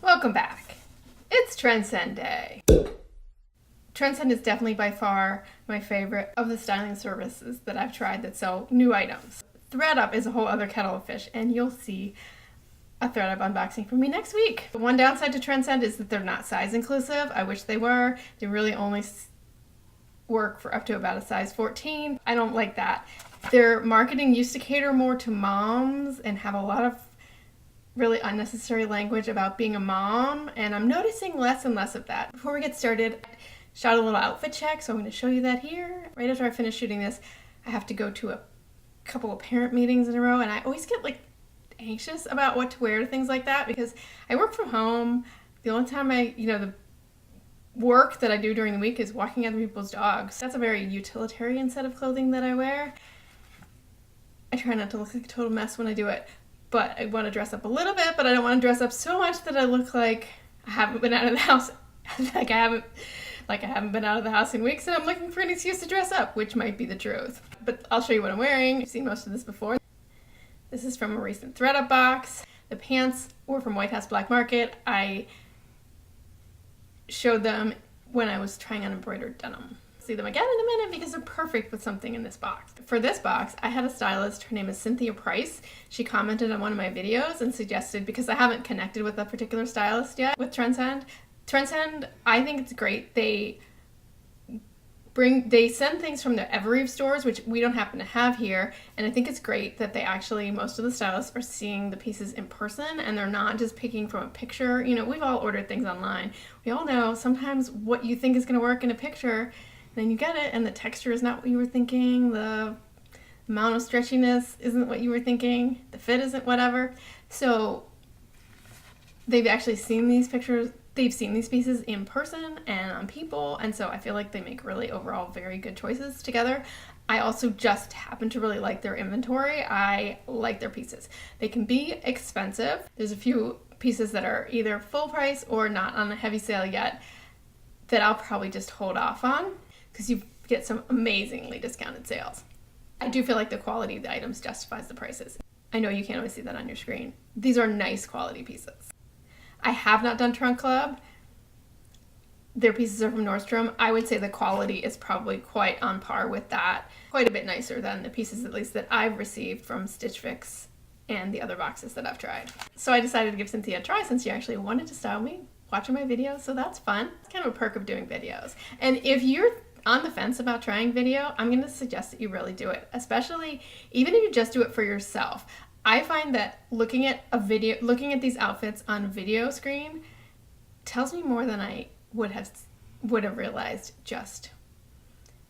Welcome back. It's Trendsend Day. Trendsend is definitely by far my favorite of the styling services that I've tried that sell new items. ThredUp is a whole other kettle of fish, and you'll see a ThredUp unboxing from me next week. The one downside to Trendsend is that they're not size inclusive. I wish they were. They really only work for up to about a size 14. I don't like that. Their marketing used to cater more to moms and have a lot of really unnecessary language about being a mom, and I'm noticing less and less of that. Before we get started, I shot a little outfit check, so I'm going to show you that here. Right after I finish shooting this, I have to go to a couple of parent meetings in a row, and I always get anxious about what to wear to things like that because I work from home. The only time the work that I do during the week is walking other people's dogs. That's a very utilitarian set of clothing that I wear. I try not to look like a total mess when I do it, but I want to dress up a little bit, but I don't want to dress up so much that I look like I haven't been out of the house, like I haven't been out of the house in weeks, and I'm looking for an excuse to dress up, which might be the truth. But I'll show you what I'm wearing. You've seen most of this before. This is from a recent ThredUp box. The pants were from White House Black Market. I showed them when I was trying on embroidered denim. See them again in a minute because they're perfect with something in this box. For this box, I had a stylist. Her name is Cynthia Price. She commented on one of my videos and suggested, because I haven't connected with a particular stylist yet with Trendsend. Trendsend, I think it's great. They send things from their Evereve stores, which we don't happen to have here, and I think it's great that most of the stylists are seeing the pieces in person and they're not just picking from a picture. You know, we've all ordered things online. We all know sometimes what you think is going to work in a picture, then you get it and the texture is not what you were thinking, the amount of stretchiness isn't what you were thinking, the fit isn't whatever. So they've actually seen these pictures, they've seen these pieces in person and on people, and so I feel like they make really overall very good choices together. I also just happen to really like their inventory. I like their pieces. They can be expensive. There's a few pieces that are either full price or not on a heavy sale yet that I'll probably just hold off on because you get some amazingly discounted sales. I do feel like the quality of the items justifies the prices. I know you can't always see that on your screen. These are nice quality pieces. I have not done Trunk Club. Their pieces are from Nordstrom. I would say the quality is probably quite on par with that. Quite a bit nicer than the pieces, at least, that I've received from Stitch Fix and the other boxes that I've tried. So I decided to give Cynthia a try since she actually wanted to style me watching my videos, so that's fun. It's kind of a perk of doing videos. And if you're on the fence about trying video, I'm going to suggest that you really do it, especially even if you just do it for yourself. I find that looking at these outfits on a video screen tells me more than I would have realized just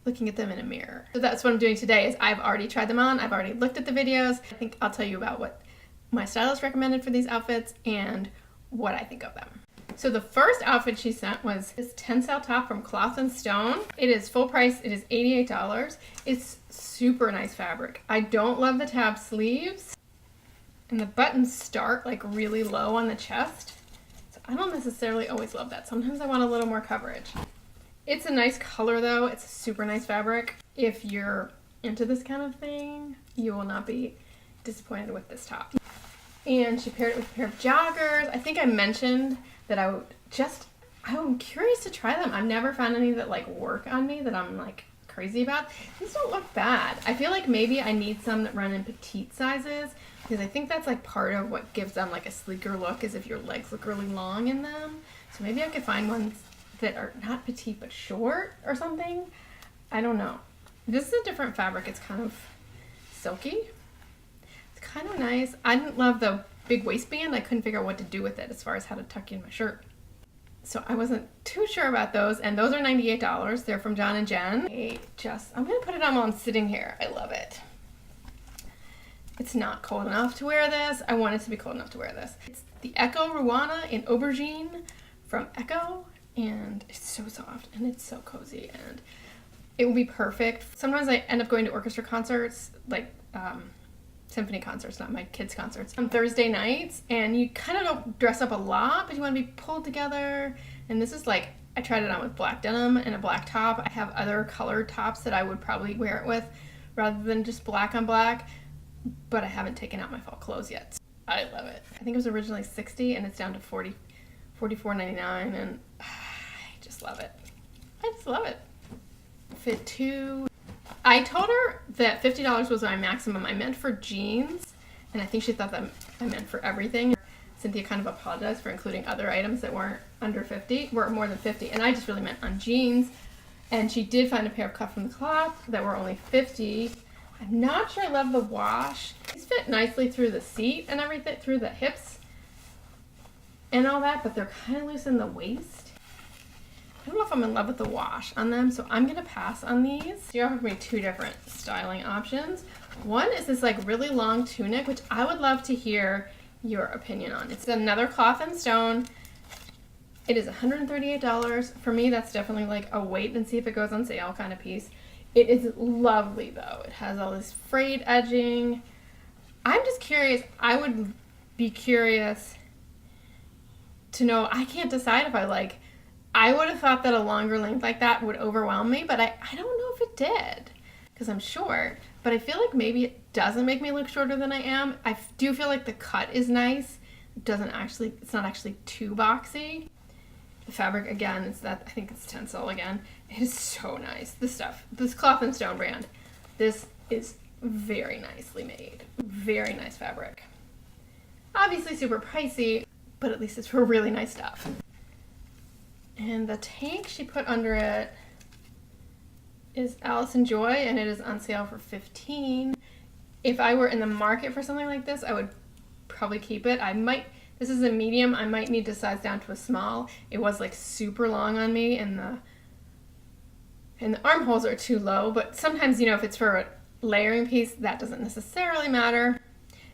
looking at them in a mirror. So that's what I'm doing today. Is I've already tried them on. I've already looked at the videos. I think I'll tell you about what my stylist recommended for these outfits and what I think of them. So the first outfit she sent was this tensile top from Cloth & Stone. It is full price. It is $88. It's super nice fabric. I don't love the tab sleeves, and the buttons start really low on the chest. So I don't necessarily always love that. Sometimes I want a little more coverage. It's a nice color though. It's a super nice fabric. If you're into this kind of thing, you will not be disappointed with this top. And she paired it with a pair of joggers. I think I mentioned that I'm curious to try them. I've never found any that work on me that I'm crazy about. These don't look bad. I feel like maybe I need some that run in petite sizes because I think that's part of what gives them a sleeker look is if your legs look really long in them. So maybe I could find ones that are not petite but short or something. I don't know. This is a different fabric. It's kind of silky. It's kind of nice. I didn't love the big waistband. I couldn't figure out what to do with it as far as how to tuck in my shirt. So I wasn't too sure about those, and those are $98. They're from John & Jen. I'm gonna put it on while I'm sitting here. I love it. It's not cold enough to wear this. I want it to be cold enough to wear this. It's the Echo Ruana in Aubergine from Echo, and it's so soft and it's so cozy, and it will be perfect. Sometimes I end up going to orchestra concerts, symphony concerts, not my kids' concerts, on Thursday nights, and you kind of don't dress up a lot, but you want to be pulled together. And this is I tried it on with black denim and a black top. I have other colored tops that I would probably wear it with rather than just black on black, but I haven't taken out my fall clothes yet. So I love it. I think it was originally $60 and it's down to $44.99, and I just love it. I just love it. Fit 2. I told her that $50 was my maximum. I meant for jeans, and I think she thought that I meant for everything. Cynthia kind of apologized for including other items that weren't under 50, were more than 50, and I just really meant on jeans. And she did find a pair of cut from the cloth that were only 50. I'm not sure I love the wash. These fit nicely through the seat and everything, through the hips and all that, but they're kind of loose in the waist. I don't know if I'm in love with the wash on them, so I'm gonna pass on these. You offered me 2 different styling options. One is this like really long tunic, which I would love to hear your opinion on. It's another cloth and stone. It is $138. For me, that's definitely like a wait and see if it goes on sale kind of piece. It is lovely though. It has all this frayed edging. I'm just curious. I would be curious to know. I can't decide if I like. I would have thought that a longer length like that would overwhelm me, but I don't know if it did because I'm short. But I feel like maybe it doesn't make me look shorter than I am. I do feel like the cut is nice. It's not actually too boxy. The fabric, again, I think it's Tencel again. It is so nice. This Cloth and Stone brand, this is very nicely made. Very nice fabric. Obviously super pricey, but at least it's for really nice stuff. And the tank she put under it is Alice and Joy, and it is on sale for $15. If I were in the market for something like this, I would probably keep it. This is a medium. I might need to size down to a small. It was like super long on me, and the armholes are too low, but sometimes, if it's for a layering piece, that doesn't necessarily matter.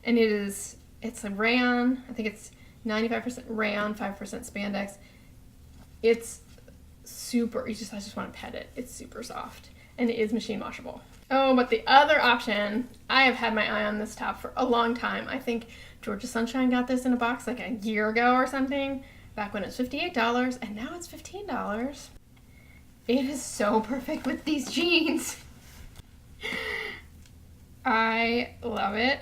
And it's a rayon. I think it's 95% rayon, 5% spandex. It's super, I just want to pet it. It's super soft, and it is machine washable. Oh, but the other option, I have had my eye on this top for a long time. I think Georgia Sunshine got this in a box like a year ago or something, back when it was $58, and now it's $15. It is so perfect with these jeans. I love it.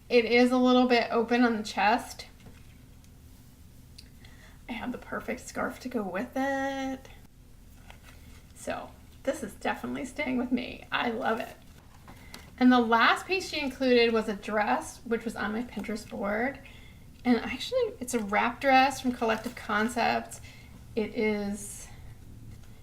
It is a little bit open on the chest. I have the perfect scarf to go with it. So this is definitely staying with me. I love it. And the last piece she included was a dress, which was on my Pinterest board. And actually, it's a wrap dress from Collective Concepts. It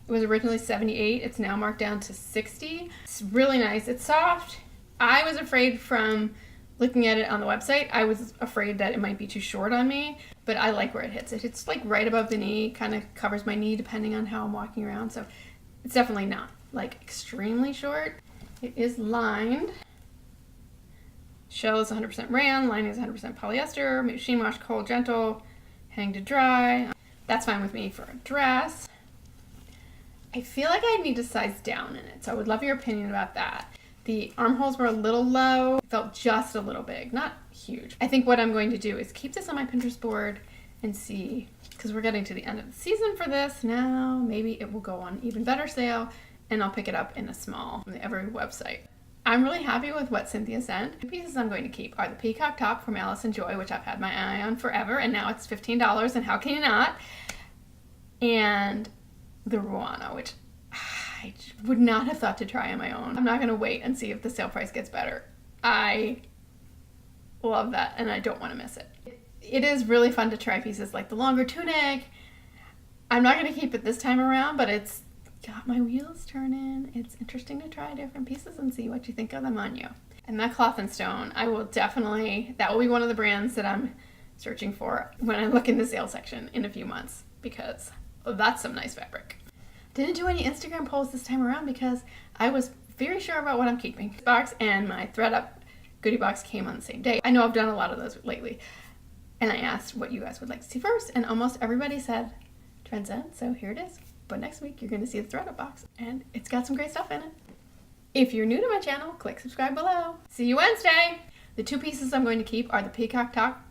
was originally $78. It's now marked down to $60. It's really nice. It's soft. I was afraid from looking at it on the website, I was afraid that it might be too short on me, but I like where it hits. It hits like right above the knee, kind of covers my knee depending on how I'm walking around. So it's definitely not like extremely short. It is lined. Shell is 100% rayon, lining is 100% polyester, machine wash, cold, gentle, hang to dry. That's fine with me for a dress. I feel like I need to size down in it, so I would love your opinion about that. The armholes were a little low, felt just a little big, not huge. I think what I'm going to do is keep this on my Pinterest board and see, because we're getting to the end of the season for this now, maybe it will go on even better sale, and I'll pick it up in a small from the Evereve website. I'm really happy with what Cynthia sent. The pieces I'm going to keep are the peacock top from Alice and Joy, which I've had my eye on forever, and now it's $15, and how can you not? And the Ruana, which I would not have thought to try on my own. I'm not going to wait and see if the sale price gets better. I love that, and I don't want to miss it. It is really fun to try pieces like the longer tunic. I'm not going to keep it this time around, but it's got my wheels turning. It's interesting to try different pieces and see what you think of them on you. And that Cloth and Stone, that will be one of the brands that I'm searching for when I look in the sale section in a few months, because that's some nice fabric. Didn't do any Instagram polls this time around because I was very sure about what I'm keeping. This box and my ThredUp goodie box came on the same day. I know I've done a lot of those lately. And I asked what you guys would like to see first, and almost everybody said Trendsend, so here it is. But next week you're going to see the ThredUp box, and it's got some great stuff in it. If you're new to my channel, click subscribe below. See you Wednesday! The two pieces I'm going to keep are the peacock top